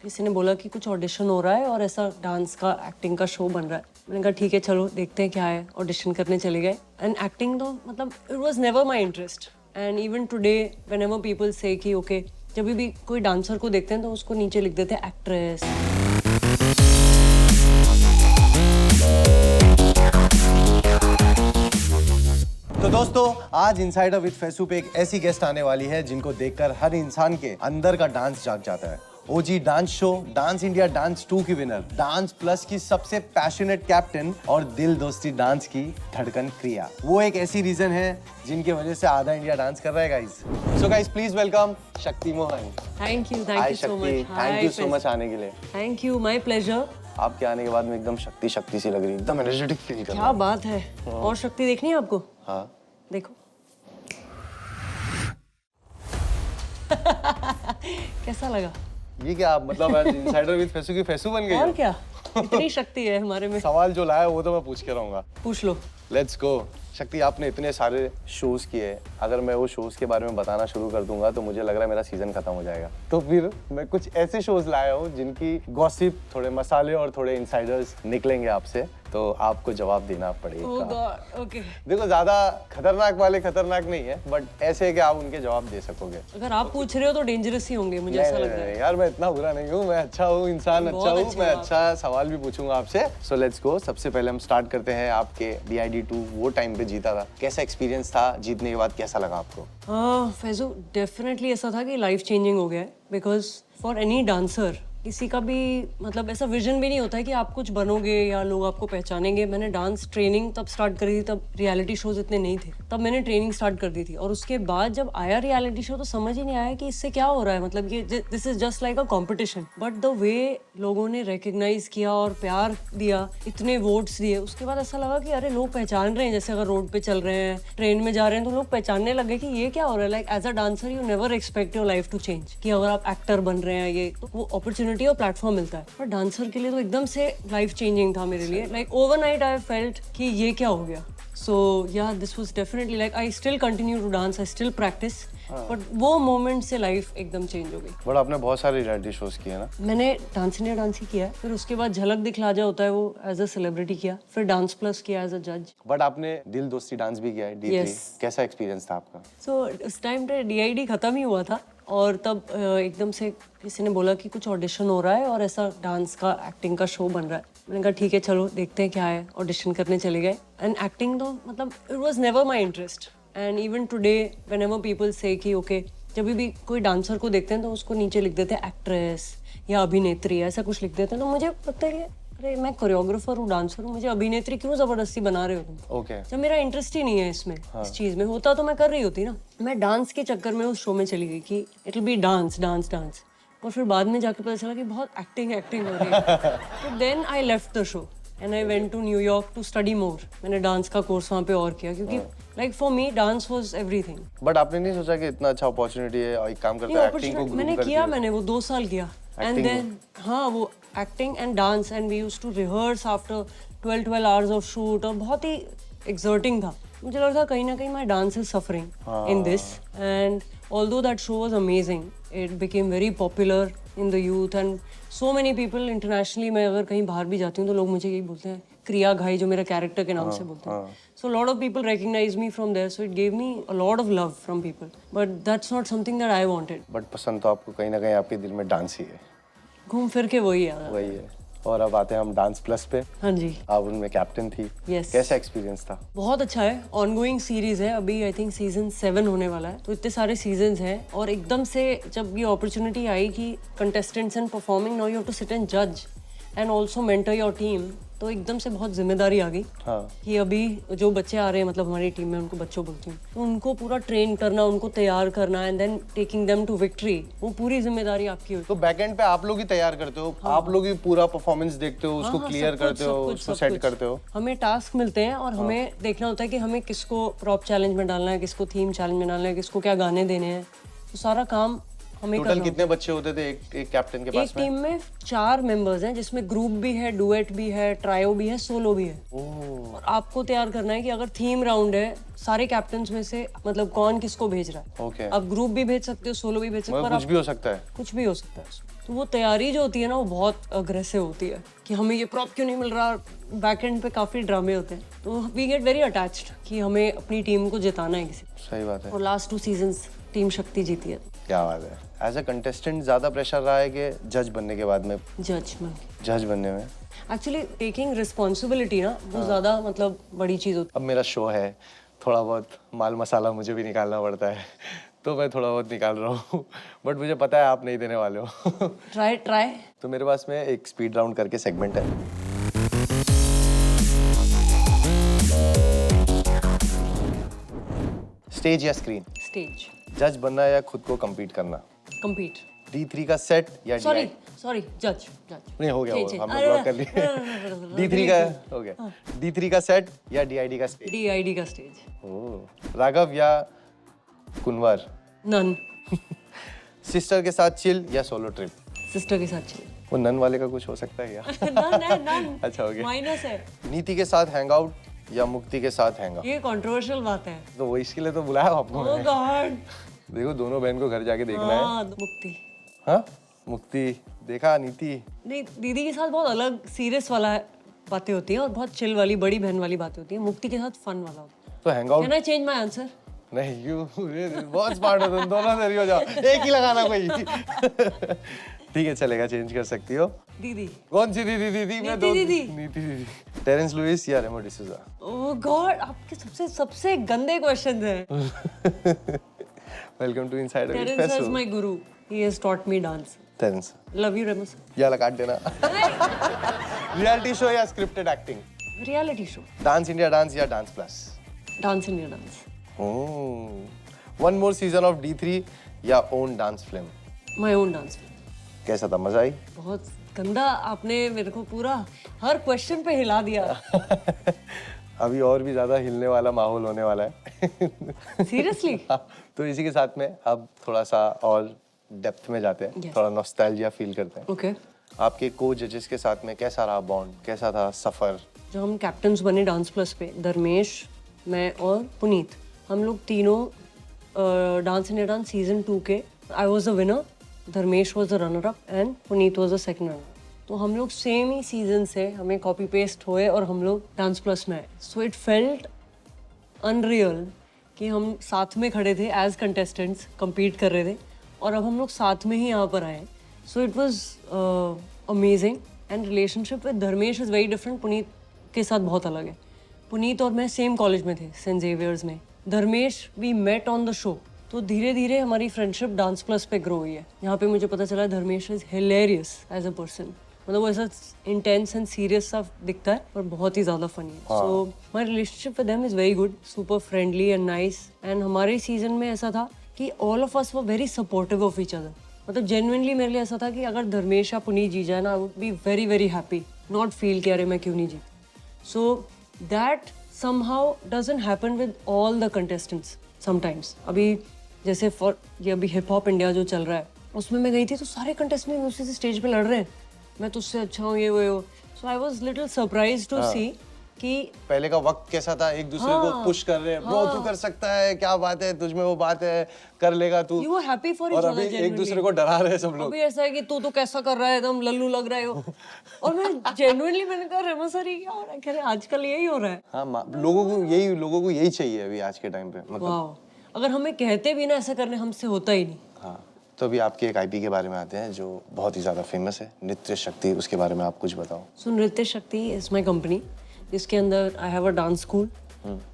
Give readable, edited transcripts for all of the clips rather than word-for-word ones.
किसी ने बोला कि कुछ ऑडिशन हो रहा है और ऐसा डांस का एक्टिंग का शो बन रहा है। मैंने कहा ठीक है चलो देखते हैं क्या है। ऑडिशन करने चले गए एंड एक्टिंग तो मतलब it was never my interest and even today whenever people से कि ओके जब भी कोई डांसर को देखते हैं तो उसको नीचे लिख देते हैं एक्ट्रेस। तो दोस्तों आज इनसाइडर विद फैसू पे एक ऐसी गेस्ट आने वाली है जिनको देखकर हर इंसान के अंदर का डांस जाग जाता है। OG dance show dance India dance 2 की विनर, डांस प्लस की सबसे पैशनेट कैप्टन और दिल दोस्ती डांस की धड़कन क्रिया। वो एक ऐसी रीजन है जिनकी वजह से आधा इंडिया डांस कर रहा है guys. So guys please welcome Shakti Mohan. Thank you hi so much. Thank you so much आने के लिए। Thank you, my pleasure. आपके आने के बाद में एकदम शक्ति शक्ति सी लग रही है, एकदम एनर्जेटिक फील कर रहा क्या बात है। और शक्ति देखनी है आपको? हाँ देखो कैसा लगा? ये क्या आप मतलब आज इनसाइडर विद फैसू की फैसू बन गई और हो? क्या इतनी शक्ति है हमारे में। सवाल जो लाया वो तो मैं पूछ के रहूंगा। पूछ लो। Let's go. शक्ति आपने इतने सारे शोज किए, अगर मैं वो शोज के बारे में बताना शुरू कर दूंगा तो मुझे लग रहा है मेरा सीजन खत्म हो जाएगा। तो फिर मैं कुछ ऐसे शोज लाया हूँ जिनकी गॉसिप, थोड़े मसाले और थोड़े इनसाइडर्स निकलेंगे आपसे, तो आपको जवाब देना पड़ेगा। ओह गॉड, ओके। देखो ज्यादा खतरनाक वाले खतरनाक नहीं है, बट ऐसे है कि आप उनके जवाब दे सकोगे। अगर आप पूछ रहे हो तो डेंजरस ही होंगे, मुझे ऐसा लग रहा है। यार मैं इतना बुरा नहीं हूँ, मैं अच्छा हूँ, इंसान अच्छा हूँ, मैं अच्छा सवाल भी पूछूंगा आपसे। So let's go. सबसे पहले हम स्टार्ट करते हैं आपके DID2 वो टाइम पे जीता था, कैसा एक्सपीरियंस था? जीतने के बाद कैसा लगा आपको? फैजू डेफिनेटली ऐसा था कि लाइफ चेंजिंग हो गया है, बिकॉज फॉर एनी डांसर किसी का भी मतलब ऐसा विजन भी नहीं होता है कि आप कुछ बनोगे या लोग आपको पहचानेंगे। मैंने डांस ट्रेनिंग तब स्टार्ट करी थी, तब रियलिटी शोज इतने नहीं थे, तब मैंने ट्रेनिंग स्टार्ट कर दी थी। और उसके बाद जब आया रियलिटी शो तो समझ ही नहीं आया कि इससे क्या हो रहा है, मतलब ये this is just like a competition. But the way लोगों ने रिकग्नाइज किया और प्यार दिया, इतने वोट्स दिए, उसके बाद ऐसा लगा कि अरे लोग पहचान रहे हैं। जैसे अगर रोड पे चल रहे हैं, ट्रेन में जा रहे हैं, तो लोग पहचानने लगे कि ये क्या हो रहा है। Like as a dancer you never expect your life to change, कि अगर आप एक्टर बन रहे हैं ये तो वो अपॉर्चुनिटी और प्लेटफॉर्म मिलता है। पर डांसर के लिए तो एकदम से लाइफ चेंजिंग था मेरे लिए। लाइक ओवरनाइट आई फेल्ट कि ये क्या हो गया। So yeah this was definitely like I still continue to dance, I still practise, but वो मोमेंट से लाइफ एकदम चेंज हो गई। बट आपने बहुत सारे रियलिटी शोज किए ना? मैंने डांस इंडिया डांस ही किया, फिर उसके बाद झलक दिखला जा होता है वो एज अ सेलिब्रिटी किया, फिर डांस प्लस किया एज अ जज। बट आपने दिल दोस्ती डांस भी किया है, D3। Yes. कैसा एक्सपीरियंस था आपका? सो उस टाइम पे DID खत्म ही हुआ था और तब एकदम से किसी ने बोला कि कुछ ऑडिशन हो रहा है और ऐसा डांस का एक्टिंग का शो बन रहा है। मैंने कहा ठीक है चलो देखते हैं क्या है। ऑडिशन करने चले गए एंड एक्टिंग तो मतलब it was never my interest and even today whenever people से कि ओके जब भी कोई डांसर को देखते हैं तो उसको नीचे लिख देते हैं एक्ट्रेस या अभिनेत्री, ऐसा कुछ लिख देते हैं। तो मुझे लगता है कि अरे मैं कोरियोग्राफर हूँ, डांसर हूँ, मुझे अभिनेत्री क्यों जबरदस्ती बना रहे हो तुम? ओके। जब मेरा इंटरेस्ट ही नहीं है इसमें, इस चीज में होता तो मैं कर रही होती ना। मैं डांस के चक्कर में उस शो में चली गई कि it will be dance dance dance, और फिर बाद में जाके पता चला कि बहुत एक्टिंग एक्टिंग हो रही है। तो then I left the show and I went to New York to study more. मैंने डांस का कोर्स वहाँ पे और किया, क्योंकि like for me dance was everything. But आपने नहीं सोचा कि इतना अच्छा अपॉर्चुनिटी है और एक काम करते हैं एक्टिंग को मैंने किया, मैंने वो 2 साल किया एंड देन हाँ वो acting and dance and we used to rehearse after 12 hours of shoot, और बहुत ही एक्सर्टिंग था। मुझे लगा कहीं ना कहीं my dance is suffering in this, and although that show was amazing, it became very popular in the youth and so many people internationally. मैं अगर कहीं बाहर भी जाती हूँ तो लोग मुझे यही बोलते हैं, क्रिया घाई जो मेरा कैरेक्टर के नाम से बोलते हैं। So a lot of people recognize me from there, so it gave me a lot of love from people. But that's not something that I wanted. But पसंद तो आपको कहीं ना कहीं आपके दिल में डांस ही है। घूम फिर के वही है। वही है। और अब आते हैं हम डांस प्लस पे। हाँ जी। आप उनमें कैप्टन थी। Yes. कैसा एक्सपीरियंस था? बहुत अच्छा है। ऑनगोइंग सीरीज है, अभी आई थिंक सीजन 7 होने वाला है, तो इतने सारे सीजन्स हैं। और एकदम से जब ये अपॉर्चुनिटी आई कि contestants and performing, now you have to sit and जज and also mentor your team, तो एकदम से बहुत जिम्मेदारी आ गई। हाँ। कि अभी जो बच्चे आ रहे हैं, मतलब हमारी टीम में उनको बच्चों बोलती हूँ, तो उनको पूरा ट्रेन करना, उनको तैयार करना and then taking them to victory, वो पूरी जिम्मेदारी आपकी होती है। तो बैकएंड पे आप लोग ही तैयार करते हो? आप लोग ही पूरा परफॉर्मेंस देखते हो, उसको क्लियर करते हो, उसको सेट करते हो? हमें टास्क मिलते हैं और हमें देखना होता है कि हमें किसको प्रॉप चैलेंज में डालना है, किसको थीम चैलेंज में डालना है, किसको क्या गाने देने हैं, तो सारा काम हमें टोटल कितने बच्चे होते थे एक कैप्टन के पास एक टीम में 4 मेंबर्स हैं, जिसमें ग्रुप भी है, डुएट भी है, ट्रायो भी है, सोलो भी है। और आपको तैयार करना है कि अगर थीम राउंड है, सारे कैप्टन्स में से मतलब कौन किसको भेज रहा है। ओके। आप ग्रुप भी भेज सकते हो, सोलो भी भेज सकते हो, कुछ भी हो सकता है। कुछ भी हो सकता है। तो वो तैयारी जो होती है ना वो बहुत अग्रेसिव होती है कि हमें ये प्रॉप क्यों नहीं मिल रहा, बैक एंड पे काफ़ी ड्रामे होते हैं, तो वी गेट वेरी अटैच्ड कि हमें अपनी टीम को जिताना है किसी सही बात है। और लास्ट 2 सीजन्स टीम शक्ति जीती है। क्या बात है। एज अ कंटेस्टेंट ज़्यादा प्रेशर रहा है कि जज बनने के बाद में? जज बनने में एक्चुअली टेकिंग रिस्पॉन्सिबिलिटी ना वो ज़्यादा मतलब बड़ी चीज़ होती अब मेरा शो है, थोड़ा बहुत माल मसाला मुझे भी निकालना पड़ता है तो मैं थोड़ा बहुत निकाल रहा हूँ बट मुझे पता है आप नहीं देने वाले हो। ट्राई तो मेरे पास में एक स्पीड राउंड करके सेगमेंट है। स्टेज या स्क्रीन? स्टेज। जज बनना या खुद को compete करना? compete। D3 का सेट या सॉरी जज नहीं हो गया वो, change। हमने ब्लॉक कर लिया। D3 का हो गया। D3 का सेट या DID का स्टेज? DID का स्टेज। ओह, राघव या कुंवर? नन। सिस्टर के साथ चिल या सोलो ट्रिप? सिस्टर के साथ चिल। वो नन वाले का कुछ हो सकता है क्या? नन है नन। अच्छा हो गया। माइनस है। नीति के साथ हैंग आउट या मुक्ति के साथ हैंग आउट? ये कंट्रोवर्शियल बात है। तो वो इसके लिए तो बुलाया आपको ओह गॉड। देखो दोनों बहन को घर जाके देखना है। मुक्ति। हाँ मुक्ति देखा, नीति नहीं, दीदी के साथ बहुत अलग सीरियस वाला बातें होती है और बहुत चिल वाली बड़ी बहन वाली बातें होती है। मुक्ति के साथ फन वाला होता है। तो hang out. Can I change my answer? नहीं यू बहुत स्मार्ट हो तुम दोनों, सही हो जाओ, एक ही लगाना कोई। ठीक है चलेगा, चेंज कर सकती हो। दीदी। कौन सी दीदी? दीदी मैं दो। दीदी। नीति दीदी। टेरेंस लुइस या रेमो डिसूजा? ओह गॉड, आपके सबसे गंदे क्वेश्चंस हैं। Welcome to inside with Terence फेसू। is my guru. He has taught me dance. Terence Love you, Remus. या काट देना। रियलिटी शो या scripted acting? Reality show. Dance India dance या dance plus? Dance India Dance. One more season of D3 या own dance film? My own dance. कैसा था, मजा आई? बहुत गंदा, आपने मेरे को पूरा हर क्वेश्चन पे हिला दिया। अभी और भी ज्यादा हिलने वाला माहौल होने वाला है। Seriously? तो इसी के साथ में अब थोड़ा सा और डेप्थ में जाते हैं। Yes. थोड़ा नॉस्टैल्जिया फील करते हैं। Okay. आपके को जजेस के साथ में कैसा रहा बॉन्ड, कैसा था सफर? जब हम कैप्टन्स बने डांस प्लस पे, धर्मेश, मैं और पुनीत, हम लोग तीनों डांस इंडिया डांस सीजन 2 के, I was the winner, Dharmesh was the runner up and Puneet was the second runner. तो हम लोग सेम ही सीजन से हमें कॉपी पेस्ट हुए और हम लोग डांस प्लस में आए। सो इट फेल्ट अनरियल कि हम साथ में खड़े थे एज कंटेस्टेंट्स, compete कर रहे थे और अब हम लोग साथ में ही यहाँ पर आए। So it was amazing and relationship with Dharmesh is very different. Puneet के साथ बहुत अलग है। पुनीत और मैं सेम कॉलेज में थे, सेंट जेवियर्स में। Dharmesh we met on the show, तो धीरे धीरे हमारी फ्रेंडशिप डांस प्लस पे ग्रो हुई है। यहाँ पे मुझे पता चला Dharmesh is hilarious as a person, मतलब वो ऐसा इंटेंस एंड सीरियस सा दिखता है पर बहुत ही ज़्यादा फनी है। So my relationship with them is very good, super friendly and nice. And हमारे सीजन में ऐसा था कि all of us were very supportive of each other. मतलब जेन्युइनली मेरे लिए ऐसा था कि अगर धर्मेश या पुनीत जीत जाए ना, I would be very very happy, not feel कि अरे मैं क्यों नहीं जीत। So that somehow doesn't happen with all the contestants sometimes. अभी जैसे ये अभी हिप हॉप इंडिया जो चल रहा है उसमें मैं गई थी तो सारे कंटेस्टेंट उसी से स्टेज पे लड़ रहे हैं, मैं तुझसे अच्छा हूँ ये वो। So I was little surprised to see कि पहले का वक्त कैसा था, एक दूसरे को पुश कर रहे हैं, ब्रो तू कर सकता है, क्या बात है तुझ में, वो बात है, कर लेगा तू। You were happy for each और अदर। अभी एक दूसरे को डरा रहे हैं सब लोग। अभी ऐसा है कि तू कैसा कर रहा है, एकदम लल्लू लग रहे हो। और मैं जेन्युइनली मैंने कहा रेमो सर ये क्या हो रहा है? कह रहे आजकल यही हो रहा है। हाँ लोगों को यही चाहिए अभी आज के टाइम पे, मतलब। वाओ, अगर हमें कहते भी ना ऐसा करने, हमसे होता ही नहीं। हाँ तो अभी आपके एक आईपी के बारे में आते हैं जो बहुत ही ज्यादा फेमस है, नृत्य शक्ति, उसके बारे में आप कुछ बताओ। सो नृत्य शक्ति इज माई कंपनी, जिसके अंदर I have a dance school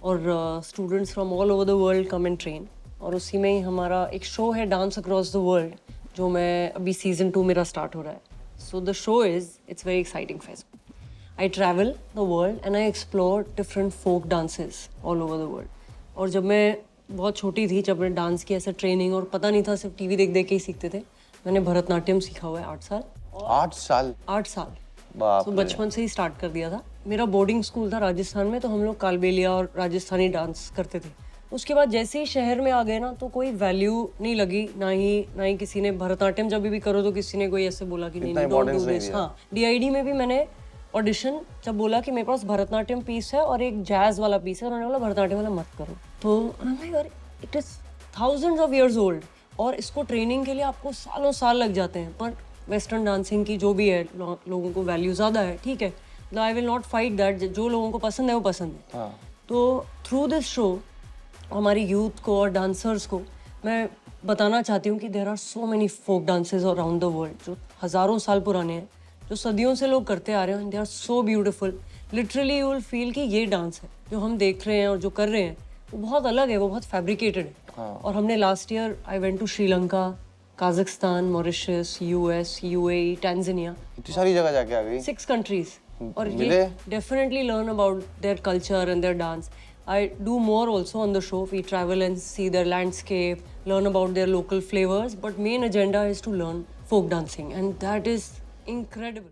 और students from all over the world come and train. और उसी में ही हमारा एक शो है डांस अक्रॉस द वर्ल्ड, जो मैं अभी सीजन 2 मेरा स्टार्ट हो रहा है। So the show is, it's very exciting fest. I travel the world and I explore different folk dances all over the world. और जब मैं बहुत छोटी थी, जब मैं डांस की ऐसा ट्रेनिंग और पता नहीं था, सिर्फ टीवी देख देख के ही सीखते थे, मैंने भरतनाट्यम सीखा हुआ है 8 साल। 8 साल? 8 साल। बाप तो रे। बचपन से ही स्टार्ट कर दिया था। मेरा बोर्डिंग स्कूल था राजस्थान में, तो हम लोग कालबेलिया और राजस्थानी डांस करते थे। उसके बाद जैसे ही शहर में आ गए ना, तो कोई वैल्यू नहीं लगी, ना ही किसी ने भरतनाट्यम जब भी करो तो किसी ने कोई ऐसे बोला कि नहीं डोंट डू दिस। हाँ, DID में भी मैंने ऑडिशन जब बोला कि मेरे पास भरतनाट्यम पीस है और एक जैज वाला पीस है, उन्होंने बोला भरतनाट्यम वाला मत करो। तो it is thousands of years old और इसको ट्रेनिंग के लिए आपको सालों साल लग जाते हैं, पर वेस्टर्न डांसिंग की जो भी है लोगों को वैल्यू ज़्यादा है, ठीक है, मतलब I will not fight that, जो लोगों को पसंद है वो पसंद है। हाँ। तो थ्रू दिस शो हमारी यूथ को और डांसर्स को मैं बताना चाहती हूँ कि there are so many folk dances around the world जो हज़ारों साल पुराने हैं, जो सदियों से लोग करते आ रहे हैं, they are so beautiful. Literally you will feel कि ये डांस है जो हम देख रहे हैं और जो कर रहे हैं वो बहुत अलग है, वो बहुत फैब्रिकेटेड है। और हमने last year I went to Sri Lanka, Kazakhstan, Mauritius, US, UAE, Tanzania, इतनी सारी जगह जाके आ गई। 6 कंट्रीज, और मिले? ये definitely learn about their culture and their dance. I do more also on the show. We travel and see their landscape, learn about their local flavors, but main agenda is to learn folk dancing, and that is incredible.